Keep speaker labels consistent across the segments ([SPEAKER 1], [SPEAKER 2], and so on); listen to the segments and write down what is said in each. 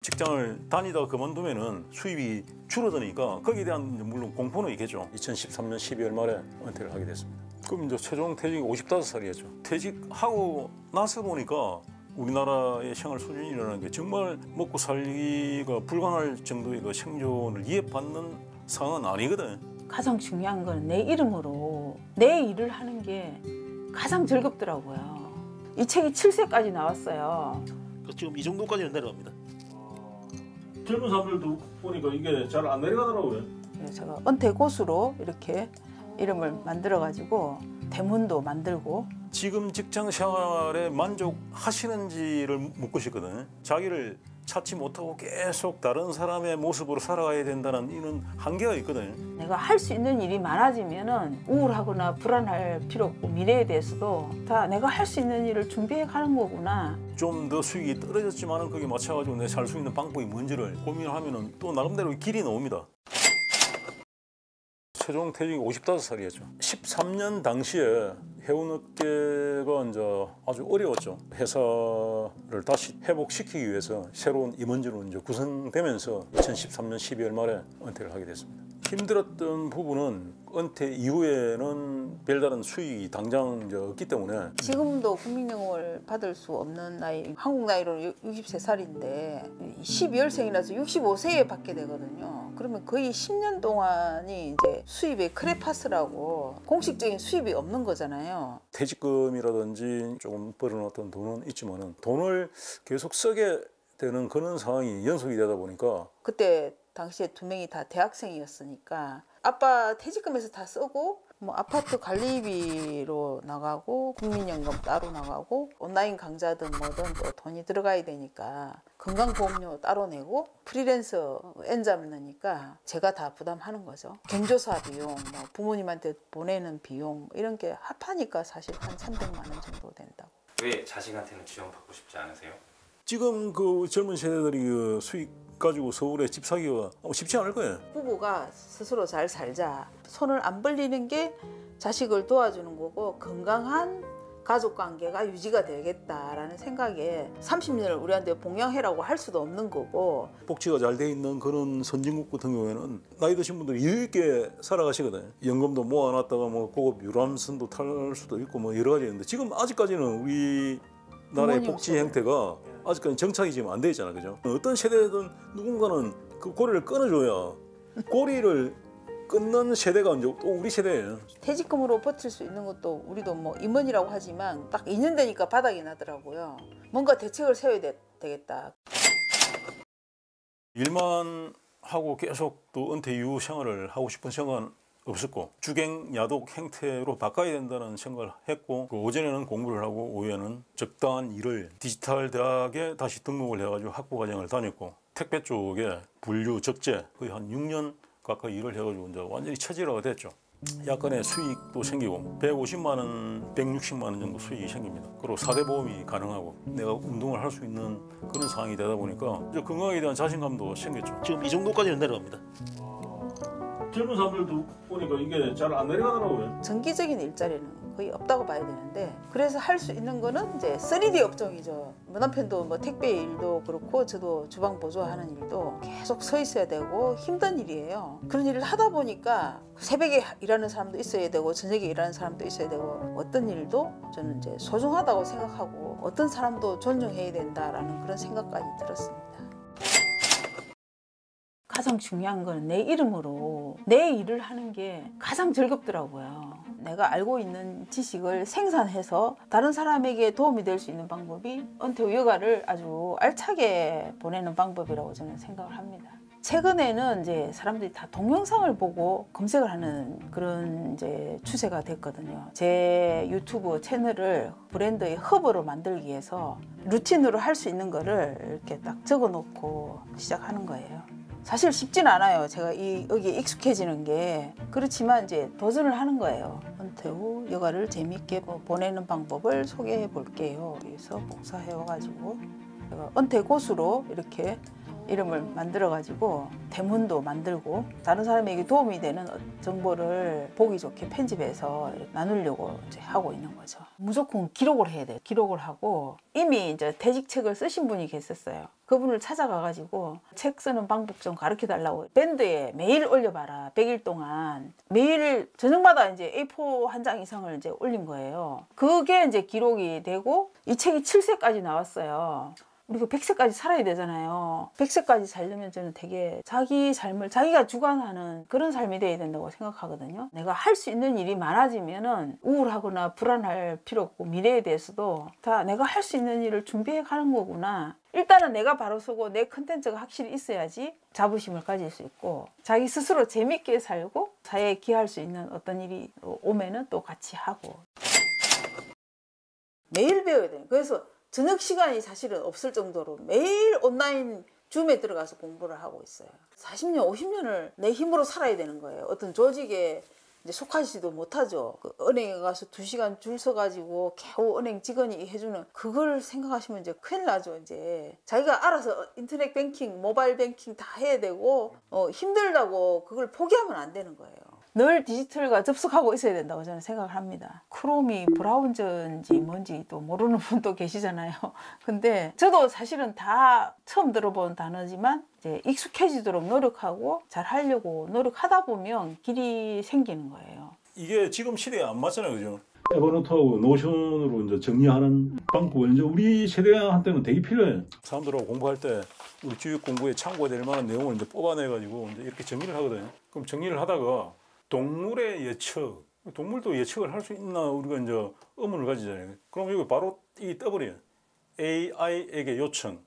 [SPEAKER 1] 직장을 다니다가 그만두면은 수입이 줄어드니까 거기에 대한 물론 공포는 있겠죠. 2013년 12월 말에 은퇴를 하게 됐습니다. 그럼 이제 최종 퇴직이 55살이었죠. 퇴직하고 나서 보니까 우리나라의 생활 수준이라는 게 정말 먹고 살기가 불가능할 정도의 그 생존을 위협받는 상황은 아니거든.
[SPEAKER 2] 가장 중요한 건 내 이름으로 내 일을 하는 게 가장 즐겁더라고요. 이 책이 7세까지 나왔어요.
[SPEAKER 3] 지금 이 정도까지는 내려갑니다.
[SPEAKER 1] 젊은 사람들도 보니까 이게 잘 안 내려가더라고요.
[SPEAKER 2] 제가 은퇴 고수로 이렇게 이름을 만들어가지고 대문도 만들고.
[SPEAKER 1] 지금 직장 생활에 만족하시는지를 묻고 싶거든. 자기를 찾지 못하고 계속 다른 사람의 모습으로 살아가야 된다는 이런 한계가 있거든.
[SPEAKER 2] 내가 할 수 있는 일이 많아지면은 우울하거나 불안할 필요 없고, 미래에 대해서도 다 내가 할 수 있는 일을 준비해 가는 거구나.
[SPEAKER 1] 좀 더 수익이 떨어졌지만은 거기에 맞춰가지고 내 살 수 있는 방법이 뭔지를 고민을 하면은 또 나름대로 길이 나옵니다. 최종 퇴직이 55살이었죠. 13년 당시에 해운업계가 이제 아주 어려웠죠. 회사를 다시 회복시키기 위해서 새로운 임원진으로 이제 구성되면서 2013년 12월 말에 은퇴를 하게 됐습니다. 힘들었던 부분은 은퇴 이후에는 별다른 수익이 당장 이제 없기 때문에
[SPEAKER 2] 지금도 국민연금을 받을 수 없는 나이, 한국 나이로 63살인데 12월생이라서 65세에 받게 되거든요. 그러면 거의 10년 동안이 이제 수입의 크레파스라고 공식적인 수입이 없는 거잖아요.
[SPEAKER 1] 퇴직금이라든지 조금 벌어놨던 돈은 있지만은 돈을 계속 쓰게 되는 그런 상황이 연속이 되다 보니까
[SPEAKER 2] 그때 당시에 두 명이 다 대학생이었으니까 아빠 퇴직금에서 다 쓰고 뭐 아파트 관리비로 나가고 국민연금 따로 나가고 온라인 강좌든 뭐든 또 돈이 들어가야 되니까 건강보험료 따로 내고 프리랜서 N 잡느니까 제가 다 부담하는 거죠. 경조사 비용, 뭐 부모님한테 보내는 비용 이런 게 합하니까 사실 한 300만 원 정도 된다고.
[SPEAKER 4] 왜 자식한테는 지원받고 싶지 않으세요?
[SPEAKER 1] 지금 그 젊은 세대들이 그 수익 가지고 서울에 집 사기가 쉽지 않을 거예요.
[SPEAKER 2] 부부가 스스로 잘 살자. 손을 안 벌리는 게 자식을 도와주는 거고 건강한 가족관계가 유지가 되겠다라는 생각에 30년을 우리한테 봉양해라고 할 수도 없는 거고.
[SPEAKER 1] 복지가 잘 돼 있는 그런 선진국 같은 경우에는 나이 드신 분들이 여유 있게 살아가시거든요. 연금도 모아놨다가 뭐 고급 유람선도 탈 수도 있고 뭐 여러 가지 있는데 지금 아직까지는 우리 나라의 복지 형태가 아직까지 정착이 지금 안 돼 있잖아, 그죠? 어떤 세대든 누군가는 그 고리를 끊어줘야 고리를 끊는 세대가 이제 또 우리 세대예요.
[SPEAKER 2] 퇴직금으로 버틸 수 있는 것도 우리도 뭐 임원이라고 하지만 딱 2년 되니까 바닥이 나더라고요. 뭔가 대책을 세워야 되겠다.
[SPEAKER 1] 일만 하고 계속 또 은퇴 이후 생활을 하고 싶은 생각은 없었고 주갱 야독 형태로 바꿔야 된다는 생각을 했고 그 오전에는 공부를 하고 오후에는 적당한 일을 디지털 대학에 다시 등록을 해가지고 학부 과정을 다녔고 택배 쪽에 분류 적재 거의 한 6년 가까이 일을 해가지고 이제 완전히 처지라가 됐죠. 약간의 수익도 생기고 150만 원, 160만 원 정도 수익이 생깁니다. 그리고 4대 보험이 가능하고 내가 운동을 할 수 있는 그런 상황이 되다 보니까 이제 건강에 대한 자신감도 생겼죠.
[SPEAKER 3] 지금 이 정도까지는 내려갑니다.
[SPEAKER 1] 젊은 사람들도 보니까 이게 잘 안 내려가더라고요.
[SPEAKER 2] 정기적인 일자리는 거의 없다고 봐야 되는데 그래서 할 수 있는 거는 이제 3D 업종이죠. 남편도 뭐 택배 일도 그렇고 저도 주방 보조하는 일도 계속 서 있어야 되고 힘든 일이에요. 그런 일을 하다 보니까 새벽에 일하는 사람도 있어야 되고 저녁에 일하는 사람도 있어야 되고 어떤 일도 저는 이제 소중하다고 생각하고 어떤 사람도 존중해야 된다라는 그런 생각까지 들었습니다. 가장 중요한 건 내 이름으로 내 일을 하는 게 가장 즐겁더라고요. 내가 알고 있는 지식을 생산해서 다른 사람에게 도움이 될 수 있는 방법이 은퇴 후 여가를 아주 알차게 보내는 방법이라고 저는 생각을 합니다. 최근에는 이제 사람들이 다 동영상을 보고 검색을 하는 그런 이제 추세가 됐거든요. 제 유튜브 채널을 브랜드의 허브로 만들기 위해서 루틴으로 할 수 있는 거를 이렇게 딱 적어 놓고 시작하는 거예요. 사실 쉽진 않아요. 제가 여기에 익숙해지는 게. 그렇지만 이제 도전을 하는 거예요. 은퇴 후 여가를 재미있게 보내는 방법을 소개해 볼게요. 그래서 복사해 와가지고 제가 은퇴 고수로 이렇게 이름을 만들어 가지고 대문도 만들고 다른 사람에게 도움이 되는 정보를 보기 좋게 편집해서 나누려고 이제 하고 있는 거죠. 무조건 기록을 해야 돼요. 기록을 하고 이미 이제 퇴직책을 쓰신 분이 계셨어요. 그분을 찾아가 가지고 책 쓰는 방법 좀 가르쳐 달라고 밴드에 매일 올려봐라. 100일 동안 매일 저녁마다 이제 A4 한 장 이상을 이제 올린 거예요. 그게 이제 기록이 되고 이 책이 7세까지 나왔어요. 우리가 100세까지 살아야 되잖아요. 100세까지 살려면 저는 되게 자기 삶을 자기가 주관하는 그런 삶이 돼야 된다고 생각하거든요. 내가 할 수 있는 일이 많아지면은 우울하거나 불안할 필요 없고 미래에 대해서도 다 내가 할 수 있는 일을 준비해 가는 거구나. 일단은 내가 바로 서고 내 컨텐츠가 확실히 있어야지 자부심을 가질 수 있고 자기 스스로 재밌게 살고 사회에 기여할 수 있는 어떤 일이 오면은 또 같이 하고 매일 배워야 돼요. 그래서 저녁 시간이 사실은 없을 정도로 매일 온라인 줌에 들어가서 공부를 하고 있어요. 40년, 50년을 내 힘으로 살아야 되는 거예요. 어떤 조직에 이제 속하지도 못하죠. 그 은행에 가서 2시간 줄 서가지고 겨우 은행 직원이 해주는 그걸 생각하시면 이제 큰일 나죠. 이제 자기가 알아서 인터넷 뱅킹, 모바일 뱅킹 다 해야 되고 힘들다고 그걸 포기하면 안 되는 거예요. 늘 디지털과 접속하고 있어야 된다고 저는 생각을 합니다. 크롬이 브라우저인지 뭔지 또 모르는 분도 계시잖아요. 근데 저도 사실은 다 처음 들어본 단어지만 이제 익숙해지도록 노력하고 잘 하려고 노력하다 보면 길이 생기는 거예요.
[SPEAKER 1] 이게 지금 시대에 안 맞잖아요, 그죠? 에버노트하고 노션으로 이제 정리하는 방법은 이제 우리 세대한테는 되게 필요해요. 사람들하고 공부할 때 우리 교육 공부에 참고가 될 만한 내용을 이제 뽑아내가지고 이제 이렇게 정리를 하거든요. 그럼 정리를 하다가 동물의 예측, 동물도 예측을 할 수 있나 우리가 이제 의문을 가지잖아요. 그럼 이거 바로 이 떠버려요. AI에게 요청.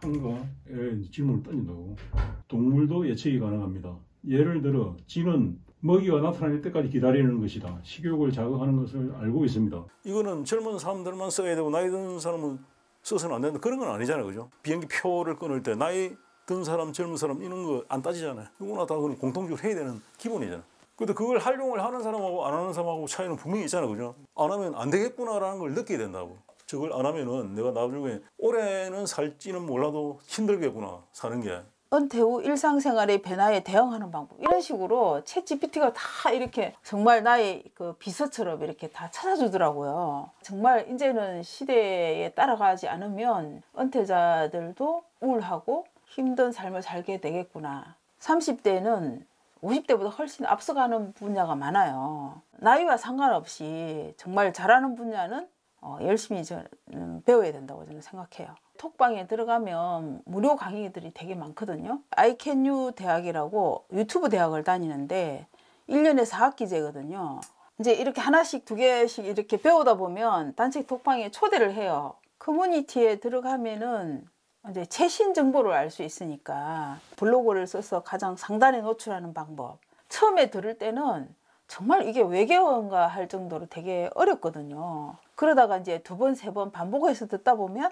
[SPEAKER 1] 가능한가에 질문을 던진다고. 동물도 예측이 가능합니다. 예를 들어 쥐는 먹이가 나타날 때까지 기다리는 것이다. 식욕을 자극하는 것을 알고 있습니다. 이거는 젊은 사람들만 써야 되고 나이 든 사람은 써서는 안 된다. 그런 건 아니잖아요, 그죠? 비행기 표를 끊을 때 나이 든 사람, 젊은 사람 이런 거 안 따지잖아요. 누구나 다 그건 공통적으로 해야 되는 기본이잖아요. 근데 그걸 활용을 하는 사람하고 안 하는 사람하고 차이는 분명히 있잖아요, 그죠? 안 하면 안 되겠구나라는 걸 느끼게 된다고. 저걸 안 하면은 내가 나중에 올해는 살지는 몰라도 힘들겠구나 사는 게.
[SPEAKER 2] 은퇴 후 일상생활의 변화에 대응하는 방법 이런 식으로 챗 GPT가 다 이렇게 정말 나의 그 비서처럼 이렇게 다 찾아주더라고요. 정말 이제는 시대에 따라가지 않으면 은퇴자들도 우울하고 힘든 삶을 살게 되겠구나. 30대는 50대보다 훨씬 앞서가는 분야가 많아요. 나이와 상관없이 정말 잘하는 분야는 열심히 배워야 된다고 저는 생각해요. 톡방에 들어가면 무료 강의들이 되게 많거든요. 아이캔유 대학이라고 유튜브 대학을 다니는데 1년에 4학기제거든요. 이제 이렇게 하나씩 2개씩 이렇게 배우다 보면 단체 톡방에 초대를 해요. 커뮤니티에 들어가면은 이제 최신 정보를 알 수 있으니까 블로그를 써서 가장 상단에 노출하는 방법. 처음에 들을 때는 정말 이게 외계어인가 할 정도로 되게 어렵거든요. 그러다가 이제 2번, 3번 반복해서 듣다 보면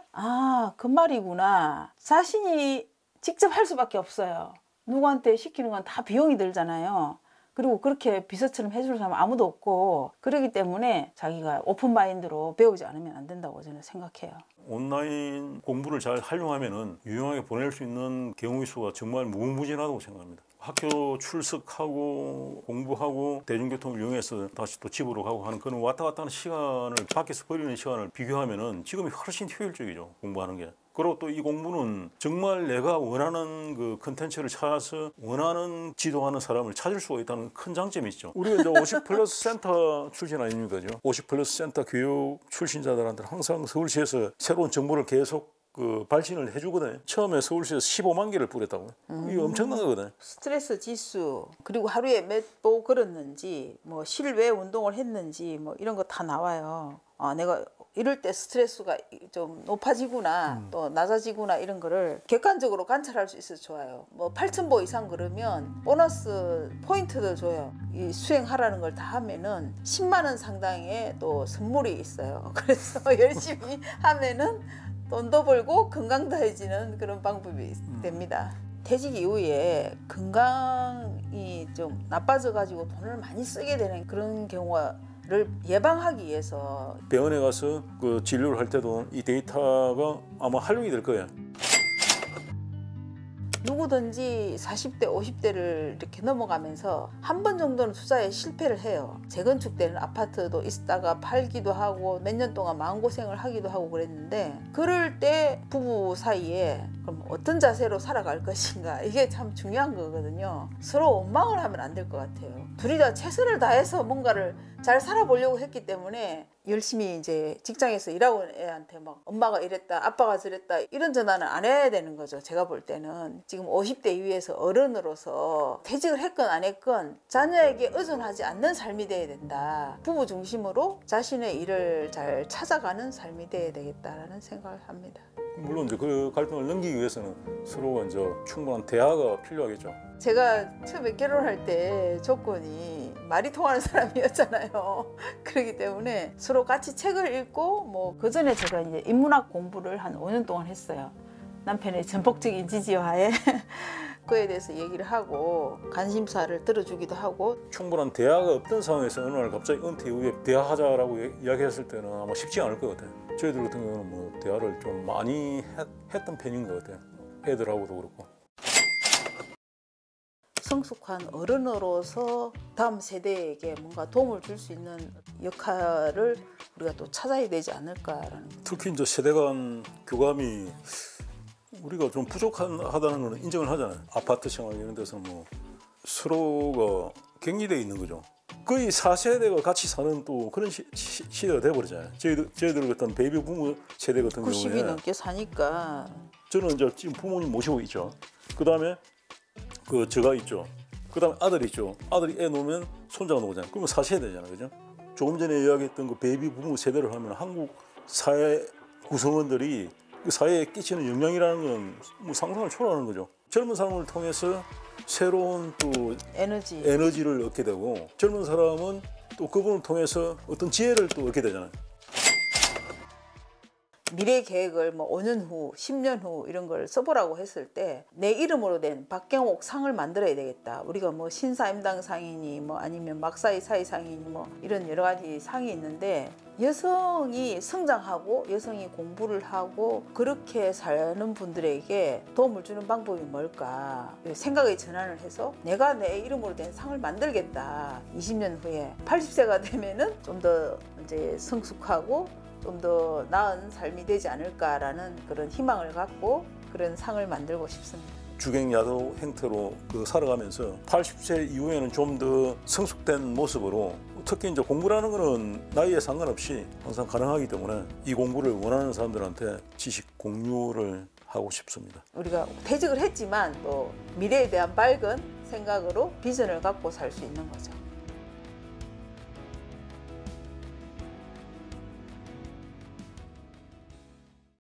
[SPEAKER 2] 그 말이구나. 자신이 직접 할 수밖에 없어요. 누구한테 시키는 건 다 비용이 들잖아요. 그리고 그렇게 비서처럼 해줄 사람 아무도 없고 그렇기 때문에 자기가 오픈마인드로 배우지 않으면 안 된다고 저는 생각해요.
[SPEAKER 1] 온라인 공부를 잘 활용하면은 유용하게 보낼 수 있는 경우의 수가 정말 무궁무진하다고 생각합니다. 학교 출석하고 공부하고 대중교통을 이용해서 다시 또 집으로 가고 하는 그런 왔다 갔다 하는 시간을 밖에서 버리는 시간을 비교하면은 지금이 훨씬 효율적이죠, 공부하는 게. 그리고 또 이 공부는 정말 내가 원하는 그 컨텐츠를 찾아서 원하는 지도하는 사람을 찾을 수가 있다는 큰 장점이 있죠. 우리가 이제 50플러스 센터 출신 아닙니까? 50플러스 센터 교육 출신자들한테 항상 서울시에서 새로운 정보를 계속 발신을 해주거든요. 처음에 서울시에서 15만 개를 뿌렸다고. 이게 엄청난 거거든요.
[SPEAKER 2] 스트레스 지수, 그리고 하루에 몇 보 걸었는지, 뭐 실외 운동을 했는지, 뭐 이런 거 다 나와요. 내가 이럴 때 스트레스가 좀 높아지구나, 또 낮아지구나 이런 거를 객관적으로 관찰할 수 있어서 좋아요. 뭐 8,000보 이상 그러면 보너스 포인트도 줘요. 이 수행하라는 걸 다 하면은 10만 원 상당의 또 선물이 있어요. 그래서 열심히 하면은 돈도 벌고 건강도 해지는 그런 방법이 됩니다. 퇴직 이후에 건강이 좀 나빠져 가지고 돈을 많이 쓰게 되는 그런 경우를 예방하기 위해서
[SPEAKER 1] 병원에 가서 그 진료를 할 때도 이 데이터가 아마 활용이 될 거예요.
[SPEAKER 2] 누구든지 40대, 50대를 이렇게 넘어가면서 한 번 정도는 투자에 실패를 해요. 재건축되는 아파트도 있다가 팔기도 하고 몇 년 동안 마음고생을 하기도 하고 그랬는데, 그럴 때 부부 사이에 그럼 어떤 자세로 살아갈 것인가, 이게 참 중요한 거거든요. 서로 원망을 하면 안 될 것 같아요. 둘이 다 최선을 다해서 뭔가를 잘 살아보려고 했기 때문에 열심히 이제 직장에서 일하고 있는 애한테 막 엄마가 이랬다, 아빠가 저랬다, 이런 전화는 안 해야 되는 거죠. 제가 볼 때는 지금 50대 이후에서 어른으로서 퇴직을 했건 안 했건 자녀에게 의존하지 않는 삶이 돼야 된다. 부부 중심으로 자신의 일을 잘 찾아가는 삶이 돼야 되겠다라는 생각을 합니다.
[SPEAKER 1] 물론 이제 그 갈등을 넘기기 위해서는 서로가 이제 충분한 대화가 필요하겠죠.
[SPEAKER 2] 제가 처음에 결혼할 때 조건이 말이 통하는 사람이었잖아요. 그렇기 때문에 서로 같이 책을 읽고, 뭐 그 전에 제가 이제 인문학 공부를 한 5년 동안 했어요. 남편의 전폭적인 지지와에 그에 대해서 얘기를 하고 관심사를 들어주기도 하고.
[SPEAKER 1] 충분한 대화가 없던 상황에서 어느 날 갑자기 은퇴 이후에 대화하자라고 이야기했을 때는 아마 쉽지 않을 것 같아요. 저희들 같은 경우는 뭐 대화를 좀 많이 했던 편인 것 같아요. 애들하고도 그렇고.
[SPEAKER 2] 성숙한 어른으로서 다음 세대에게 뭔가 도움을 줄 수 있는 역할을 우리가 또 찾아야 되지 않을까라는.
[SPEAKER 1] 특히 이제 세대 간 교감이 우리가 좀 부족하다는 걸 인정을 하잖아요. 아파트 생활 이런 데서 뭐 서로가 격리되어 있는 거죠. 거의 4세대가 같이 사는 또 그런 시대가 돼버리잖아요. 저희들 같은 베이비 부모 세대 같은
[SPEAKER 2] 90이
[SPEAKER 1] 경우에
[SPEAKER 2] 넘게 사니까.
[SPEAKER 1] 저는 이제 지금 부모님 모시고 있죠. 그 다음에 그 저가 있죠. 그 다음에 아들이 있죠. 아들이 애 놓으면 손자가 놓잖아요. 그러면 4세대잖아요, 그죠? 조금 전에 이야기했던 그 베이비 부모 세대를 하면 한국 사회 구성원들이 그 사회에 끼치는 영향이라는 건 뭐 상상을 초월하는 거죠. 젊은 사람을 통해서 새로운 또 에너지를 얻게 되고, 젊은 사람은 또 그분을 통해서 어떤 지혜를 또 얻게 되잖아요.
[SPEAKER 2] 미래 계획을 뭐 5년 후, 10년 후 이런 걸 써보라고 했을 때 내 이름으로 된 박경옥 상을 만들어야 되겠다. 우리가 뭐 신사임당 상이니 뭐 아니면 막사이 사이 상이니 뭐 이런 여러 가지 상이 있는데, 여성이 성장하고 여성이 공부를 하고 그렇게 사는 분들에게 도움을 주는 방법이 뭘까 생각의 전환을 해서 내가 내 이름으로 된 상을 만들겠다. 20년 후에 80세가 되면은 좀 더 이제 성숙하고 좀 더 나은 삶이 되지 않을까라는 그런 희망을 갖고 그런 상을 만들고 싶습니다.
[SPEAKER 1] 주객야도 행태로 살아가면서 80세 이후에는 좀 더 성숙된 모습으로, 특히 이제 공부라는 거는 나이에 상관없이 항상 가능하기 때문에 이 공부를 원하는 사람들한테 지식 공유를 하고 싶습니다.
[SPEAKER 2] 우리가 퇴직을 했지만 또 미래에 대한 밝은 생각으로 비전을 갖고 살 수 있는 거죠.